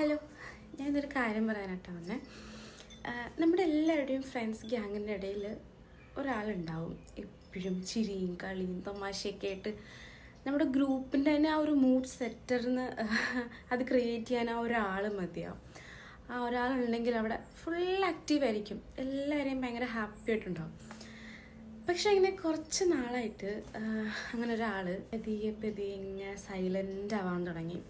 Hello, ഞാനൊരു കാര്യം പറയാനായിട്ടാണ് വന്നേ. നമ്മുടെ എല്ലാവരുടെയും ഫ്രണ്ട്സ് ഗ്യാങ്ങിൻ്റെ ഇടയിൽ ഒരാളുണ്ടാവും എപ്പോഴും ചിരിയും കളിയും തമാശയൊക്കെ ആയിട്ട് നമ്മുടെ ഗ്രൂപ്പിൻ്റെ തന്നെ ആ ഒരു മൂഡ് സെറ്ററിന് അത് ക്രിയേറ്റ് ചെയ്യാൻ ആ ഒരാൾ മതിയാവും. ആ ഒരാളുണ്ടെങ്കിൽ അവിടെ ഫുൾ ആക്റ്റീവായിരിക്കും, എല്ലാവരെയും ഭയങ്കര ഹാപ്പി ആയിട്ടുണ്ടാവും. പക്ഷെ ഇങ്ങനെ കുറച്ച് നാളായിട്ട് അങ്ങനെ ഒരാൾ പതിയെ ഇങ്ങനെ സൈലൻ്റ് ആവാൻ തുടങ്ങി.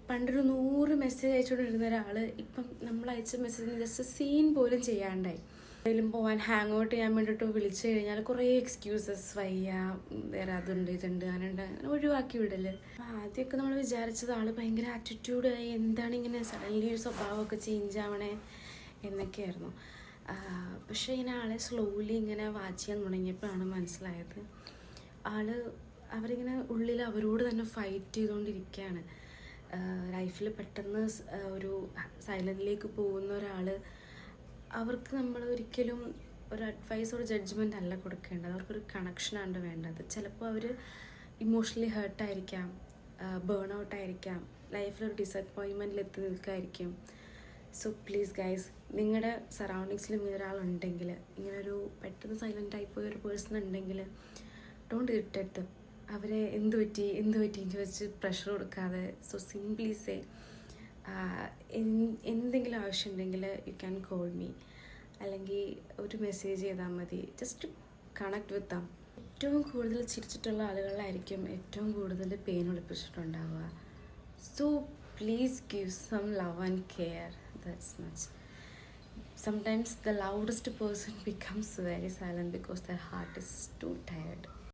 പണ്ടൊരു 100 മെസ്സേജ് അയച്ചുകൊണ്ടിരുന്ന ഒരാൾ ഇപ്പം നമ്മൾ അയച്ച മെസ്സേജിന് ജസ്റ്റ് സീൻ പോലും ചെയ്യാണ്ടായി. എവിടെയെങ്കിലും പോകാൻ ഹാങ് ഔട്ട് ചെയ്യാൻ വേണ്ടിയിട്ട് വിളിച്ചു കഴിഞ്ഞാൽ കുറേ എക്സ്ക്യൂസസ്, വയ്യ, വേറെ അതുണ്ട് ഇതുണ്ട് അങ്ങനെ ഒഴിവാക്കി വിടല്. ആദ്യമൊക്കെ നമ്മൾ വിചാരിച്ചത് ആൾ ഭയങ്കര ആറ്റിറ്റ്യൂഡായി, എന്താണ് ഇങ്ങനെ സഡൻലി ഒരു സ്വഭാവമൊക്കെ ചേഞ്ച് ആവണേ എന്നൊക്കെയായിരുന്നു. പക്ഷേ ഇങ്ങനെ ആളെ സ്ലോലി ഇങ്ങനെ വാച്ച് ചെയ്യാൻ തുടങ്ങിയപ്പോഴാണ് മനസ്സിലായത് അവരിങ്ങനെ ഉള്ളിൽ അവരോട് തന്നെ ഫൈറ്റ് ചെയ്തുകൊണ്ടിരിക്കുകയാണ്. ലൈഫിൽ പെട്ടെന്ന് ഒരു സൈലൻറ്റിലേക്ക് പോകുന്ന ഒരാൾ, അവർക്ക് നമ്മൾ ഒരിക്കലും ഒരു അഡ്വൈസ് ഒരു ജഡ്ജ്മെൻ്റ് അല്ല കൊടുക്കേണ്ടത്, അവർക്കൊരു കണക്ഷനാണ് വേണ്ടത്. ചിലപ്പോൾ അവർ ഇമോഷണലി ഹേർട്ടായിരിക്കാം, ബേൺ ഔട്ടായിരിക്കാം, ലൈഫിലൊരു ഡിസപ്പോയിൻമെൻറ്റിൽ എത്തി നിൽക്കായിരിക്കും. സോ പ്ലീസ് ഗൈസ്, നിങ്ങളുടെ സറൗണ്ടിങ്സിലും ഇങ്ങനെ ഒരാളുണ്ടെങ്കിൽ, ഇങ്ങനൊരു പെട്ടെന്ന് സൈലൻ്റ് ആയിപ്പോയ ഒരു പേഴ്സൺ ഉണ്ടെങ്കിൽ, ഡോണ്ട് ഇറിറ്റേറ്റ് ദം. അവരെ എന്ത് പറ്റി എന്ന് വെച്ച് പ്രഷർ കൊടുക്കാതെ സോ സിംപ്ലി സേ എന്തെങ്കിലും ആവശ്യമുണ്ടെങ്കിൽ യു ക്യാൻ കോൾ മീ, അല്ലെങ്കിൽ ഒരു മെസ്സേജ് ചെയ്താൽ മതി. Just connect with them. ഏറ്റവും കൂടുതൽ ചിരിച്ചിട്ടുള്ള ആളുകളിലായിരിക്കും ഏറ്റവും കൂടുതൽ പെയിൻ ഒളിപ്പിച്ചിട്ടുണ്ടാവുക. So please give some love and care, that's much. Sometimes the loudest person becomes very silent because their heart is too tired.